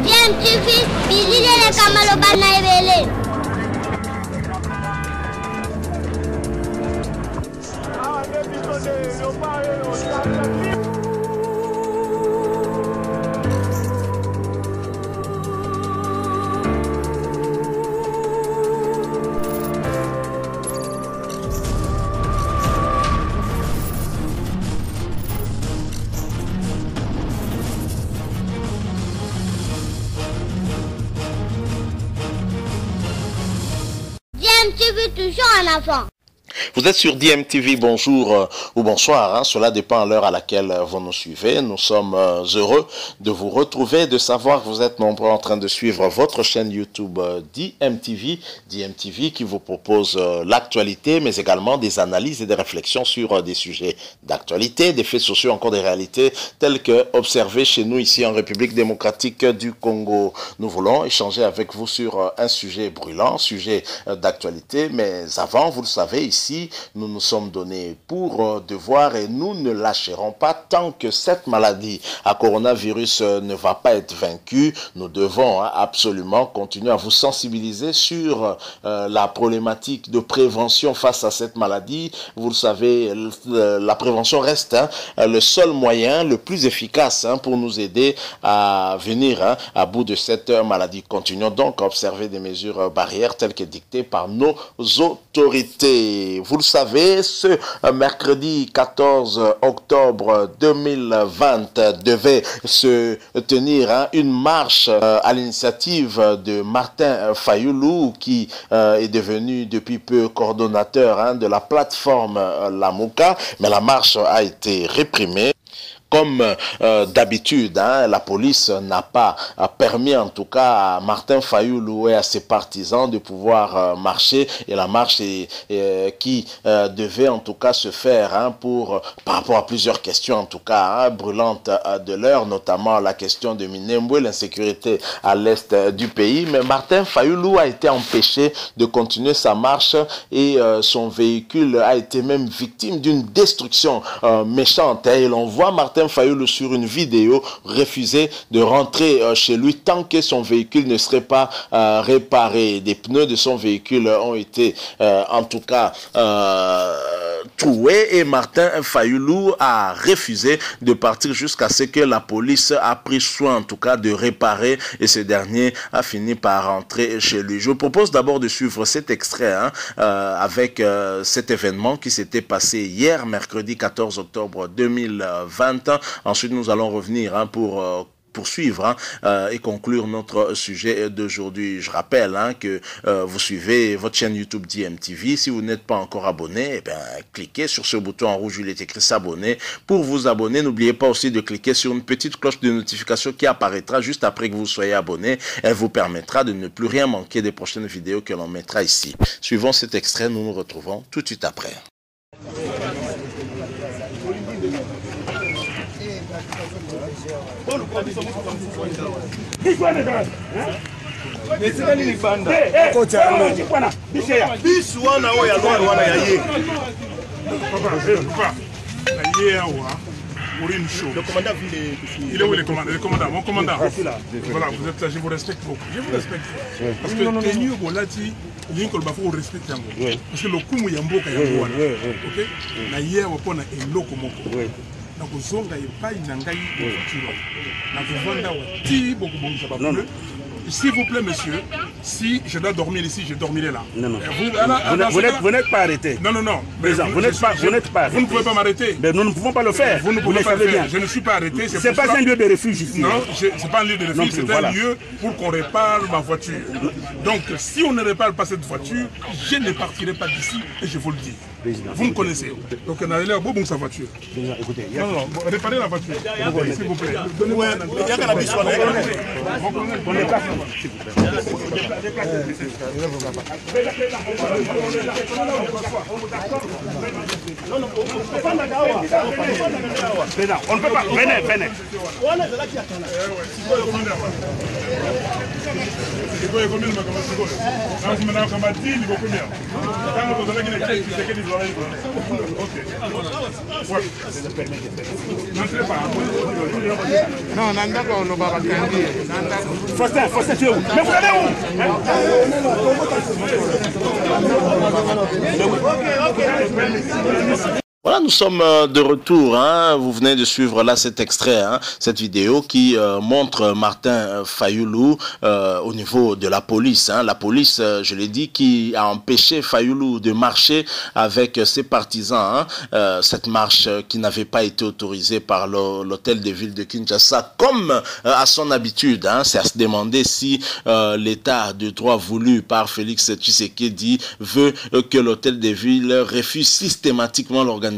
DMTV, bilile kamalo bana ebele. DMTV toujours en avant. Vous êtes sur DMTV, bonjour ou bonsoir, hein, cela dépend de l'heure à laquelle vous nous suivez. Nous sommes heureux de vous retrouver, de savoir que vous êtes nombreux en train de suivre votre chaîne YouTube DMTV qui vous propose l'actualité, mais également des analyses et des réflexions sur des sujets d'actualité, des faits sociaux, encore des réalités telles que observées chez nous ici en République démocratique du Congo. Nous voulons échanger avec vous sur un sujet brûlant, sujet d'actualité, mais avant, vous le savez, ici, nous nous sommes donnés pour devoir et nous ne lâcherons pas tant que cette maladie à coronavirus ne va pas être vaincue. Nous devons absolument continuer à vous sensibiliser sur la problématique de prévention face à cette maladie. Vous le savez, la prévention reste le seul moyen le plus efficace pour nous aider à venir à bout de cette maladie. Continuons donc à observer des mesures barrières telles que dictées par nos autorités. Vous le savez, ce mercredi 14 octobre 2020 devait se tenir une marche à l'initiative de Martin Fayoulou qui est devenu depuis peu coordonnateur de la plateforme Lamuka, mais la marche a été réprimée. Comme d'habitude, la police n'a pas permis en tout cas à Martin Fayoulou et à ses partisans de pouvoir marcher, et la marche qui devait en tout cas se faire par rapport à plusieurs questions en tout cas brûlantes de l'heure, notamment la question de Minembwe, l'insécurité à l'est du pays. Mais Martin Fayoulou a été empêché de continuer sa marche et son véhicule a été même victime d'une destruction méchante. Et l'on voit Martin Fayoulou sur une vidéo refuser de rentrer chez lui tant que son véhicule ne serait pas réparé. Des pneus de son véhicule ont été en tout cas troués et Martin Fayoulou a refusé de partir jusqu'à ce que la police a pris soin en tout cas de réparer, et ce dernier a fini par rentrer chez lui. Je vous propose d'abord de suivre cet extrait avec cet événement qui s'était passé hier mercredi 14 octobre 2020. Ensuite, nous allons revenir pour poursuivre et conclure notre sujet d'aujourd'hui. Je rappelle que vous suivez votre chaîne YouTube DMTV. Si vous n'êtes pas encore abonné, cliquez sur ce bouton en rouge, il est écrit s'abonner. Pour vous abonner, n'oubliez pas aussi de cliquer sur une petite cloche de notification qui apparaîtra juste après que vous soyez abonné. Elle vous permettra de ne plus rien manquer des prochaines vidéos que l'on mettra ici. Suivons cet extrait, nous nous retrouvons tout de suite après. Le commandant, il est où le commandant? Mon commandant. Voilà, vous êtes là, je vous respecte beaucoup. Je vous respecte. Parce que Kenyu Bolati, il faut respecter. Parce que le coup est un beau caillou. Ok? La hier, on a un lot comme moi. Donc, zonga est pas une angaï. S'il vous plaît, monsieur, si je dois dormir ici, je dormirai là. Non, non. Vous n'êtes pas arrêté. Non, non, non. Président, vous n'êtes pas arrêté. Vous ne pouvez pas m'arrêter. Mais nous ne pouvons pas le faire. Vous ne pouvez pas le faire. Je ne suis pas arrêté. Ce n'est pas un lieu de refuge ici. Non, ce n'est pas un lieu de refuge, c'est un lieu pour qu'on répare ma voiture. Donc, si on ne répare pas cette voiture, je ne partirai pas d'ici et je vous le dis. Président, vous me connaissez. Donc, on a l'air beau sa voiture. Président, écoutez. Non, non, réparez la voiture. S'il vous plaît. Donnez-moi un. Il y a qu'à la mission. On n'est pas. S'il vous plaît. On ne peut pas. Venez, venez. Non, Nandaka, on ne va pas candider. Faustin, tu es où? Mais vous allez où? Voilà, nous sommes de retour. Hein. Vous venez de suivre là cet extrait, hein, cette vidéo qui montre Martin Fayulu au niveau de la police. Hein. La police, je l'ai dit, qui a empêché Fayulu de marcher avec ses partisans. Hein. Cette marche qui n'avait pas été autorisée par l'hôtel de ville de Kinshasa, comme à son habitude. Hein. C'est à se demander si l'état de droit voulu par Félix Tshisekedi veut que l'hôtel de ville refuse systématiquement l'organisation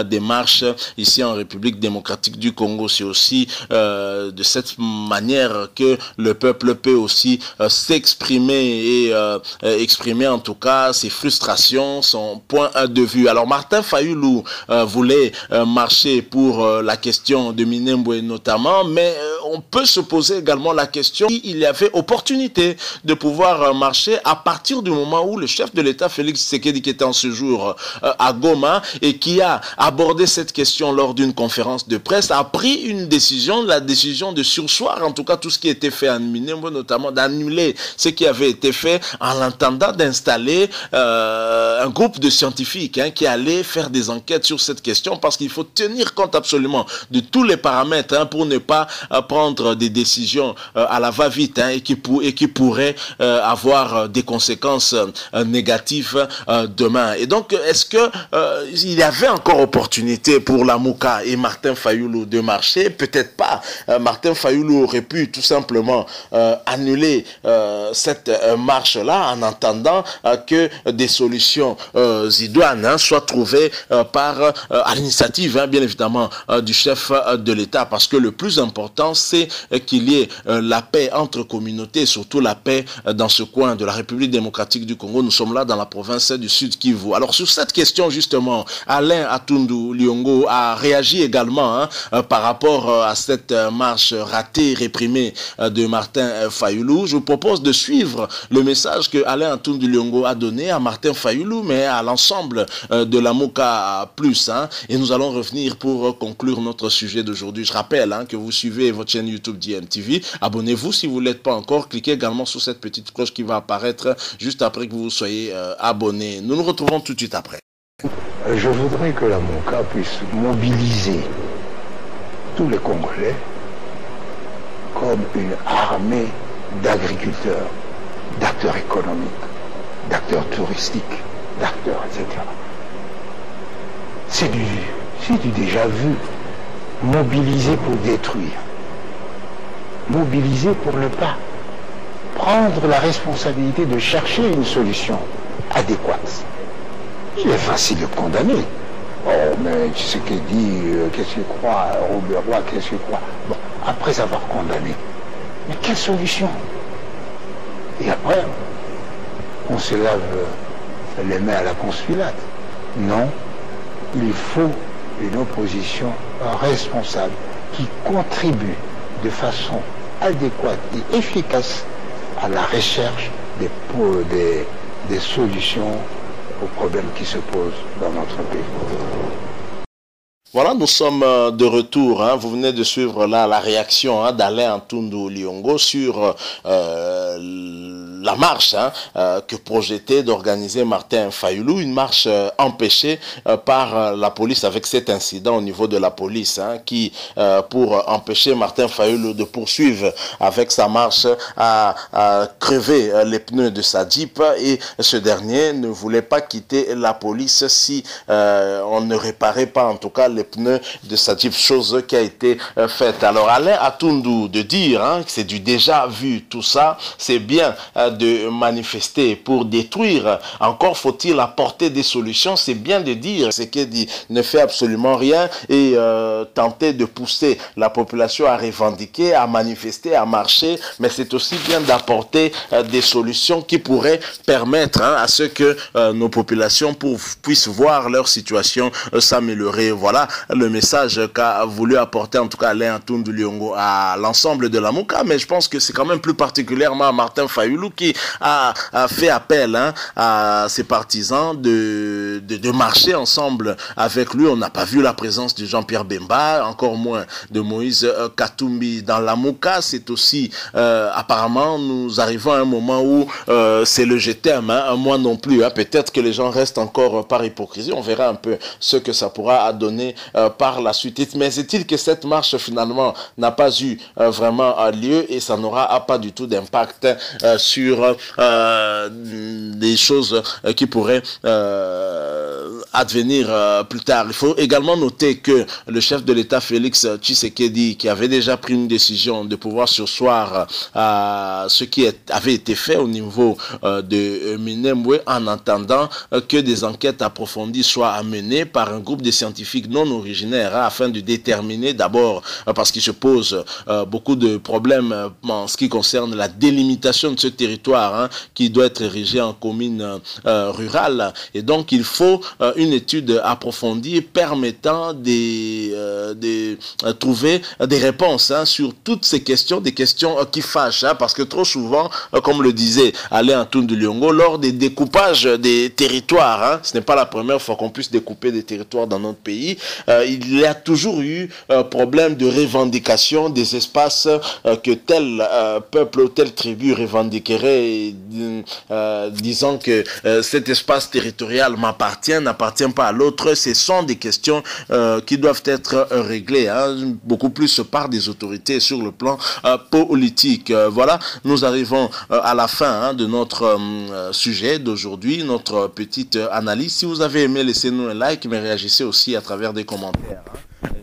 des marches ici en République démocratique du Congo. C'est aussi de cette manière que le peuple peut aussi s'exprimer et exprimer en tout cas ses frustrations, son point de vue. Alors Martin Fayulu voulait marcher pour la question de Minembwe notamment, mais on peut se poser également la question s'il y avait opportunité de pouvoir marcher à partir du moment où le chef de l'État Félix Tshisekedi, qui était en séjour à Goma et qui a abordé cette question lors d'une conférence de presse, a pris une décision, la décision de surseoir en tout cas tout ce qui était fait à Minembwe, notamment d'annuler ce qui avait été fait en attendant d'installer un groupe de scientifiques qui allait faire des enquêtes sur cette question, parce qu'il faut tenir compte absolument de tous les paramètres pour ne pas prendre des décisions à la va-vite et qui pourraient avoir des conséquences négatives demain. Et donc, est-ce que il y avait encore opportunité pour la Mouka et Martin Fayulu de marcher? Peut-être pas. Martin Fayulu aurait pu tout simplement annuler cette marche-là en attendant que des solutions idoines soient trouvées à l'initiative, bien évidemment, du chef de l'État, parce que le plus important, c'est qu'il y ait la paix entre communautés, et surtout la paix dans ce coin de la République démocratique du Congo. Nous sommes là dans la province du Sud Kivu. Alors sur cette question justement, Alain Atundu Liongo a réagi également par rapport à cette marche ratée, réprimée de Martin Fayulu. Je vous propose de suivre le message que Alain Atundu Liongo a donné à Martin Fayulu, mais à l'ensemble de la Mouka Plus. Et nous allons revenir pour conclure notre sujet d'aujourd'hui. Je rappelle que vous suivez votre chaîne YouTube DMTV. Abonnez-vous si vous ne l'êtes pas encore. Cliquez également sur cette petite cloche qui va apparaître juste après que vous soyez abonné. Nous nous retrouvons tout de suite après. Je voudrais que la Mouka puisse mobiliser tous les Congolais comme une armée d'agriculteurs, d'acteurs économiques, d'acteurs touristiques, d'acteurs, etc. C'est du déjà vu. Mobiliser pour détruire. Mobiliser pour ne pas prendre la responsabilité de chercher une solution adéquate. Il est facile de condamner. Oh, mais tu sais qu'il dit, qu'est-ce qu'il croit, Robert Roy, qu'est-ce qu'il croit. Bon, après avoir condamné, mais quelle solution? Et après, on se lave les mains à la consulate. Non, il faut une opposition responsable qui contribue de façon adéquate et efficace à la recherche des solutions aux problèmes qui se posent dans notre pays. Voilà, nous sommes de retour. Vous venez de suivre là la réaction d'Alain Atundu Liongo sur la marche que projetait d'organiser Martin Fayulu, une marche empêchée par la police avec cet incident au niveau de la police qui, pour empêcher Martin Fayulu de poursuivre avec sa marche, a crevé les pneus de sa Jeep, et ce dernier ne voulait pas quitter la police si on ne réparait pas en tout cas les pneus de sa Jeep, chose qui a été faite. Alors Alain Atundu de dire que c'est du déjà vu tout ça, c'est bien de manifester pour détruire. Encore faut-il apporter des solutions. C'est bien de dire ce qu'il dit, ne fait absolument rien et tenter de pousser la population à revendiquer, à manifester, à marcher, mais c'est aussi bien d'apporter des solutions qui pourraient permettre à ce que nos populations puissent voir leur situation s'améliorer. Voilà le message qu'a voulu apporter en tout cas Alain Antoine Liongo à l'ensemble de la Mouka, mais je pense que c'est quand même plus particulièrement à Martin Fayulu qui a fait appel à ses partisans de marcher ensemble avec lui. On n'a pas vu la présence de Jean-Pierre Bemba, encore moins de Moïse Katumbi dans la Mouka. C'est aussi apparemment nous arrivons à un moment où c'est le je t'aime, moi non plus. Peut-être que les gens restent encore par hypocrisie. On verra un peu ce que ça pourra donner par la suite. Mais est-il que cette marche finalement n'a pas eu vraiment lieu et ça n'aura pas du tout d'impact sur des choses qui pourraient advenir plus tard. Il faut également noter que le chef de l'État Félix Tshisekedi, qui avait déjà pris une décision de pouvoir surseoir à ce qui avait été fait au niveau de Minembwe, en attendant que des enquêtes approfondies soient menées par un groupe de scientifiques non originaires afin de déterminer d'abord, parce qu'il se pose beaucoup de problèmes en ce qui concerne la délimitation de ce territoire qui doit être érigé en commune rurale, et donc il faut une étude approfondie permettant de trouver des réponses sur toutes ces questions, des questions qui fâchent, parce que trop souvent, comme le disait Alain Antoine Liongo, lors des découpages des territoires, ce n'est pas la première fois qu'on puisse découper des territoires dans notre pays, il y a toujours eu problème de revendication des espaces que tel peuple ou telle tribu revendiquerait, disant que cet espace territorial m'appartient, n'appartient pas à l'autre. Ce sont des questions qui doivent être réglées, beaucoup plus par des autorités sur le plan politique. Voilà, nous arrivons à la fin de notre sujet d'aujourd'hui, notre petite analyse. Si vous avez aimé, laissez-nous un like, mais réagissez aussi à travers des commentaires.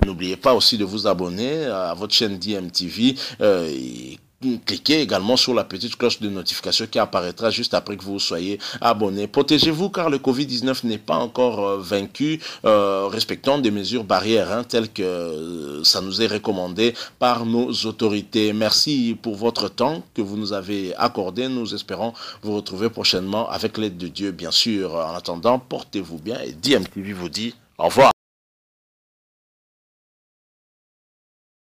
N'oubliez pas aussi de vous abonner à votre chaîne DMTV et cliquez également sur la petite cloche de notification qui apparaîtra juste après que vous soyez abonné. Protégez-vous car le Covid-19 n'est pas encore vaincu. Respectons des mesures barrières telles que ça nous est recommandé par nos autorités. Merci pour votre temps que vous nous avez accordé. Nous espérons vous retrouver prochainement avec l'aide de Dieu, bien sûr. En attendant, portez-vous bien et DMTV vous dit au revoir.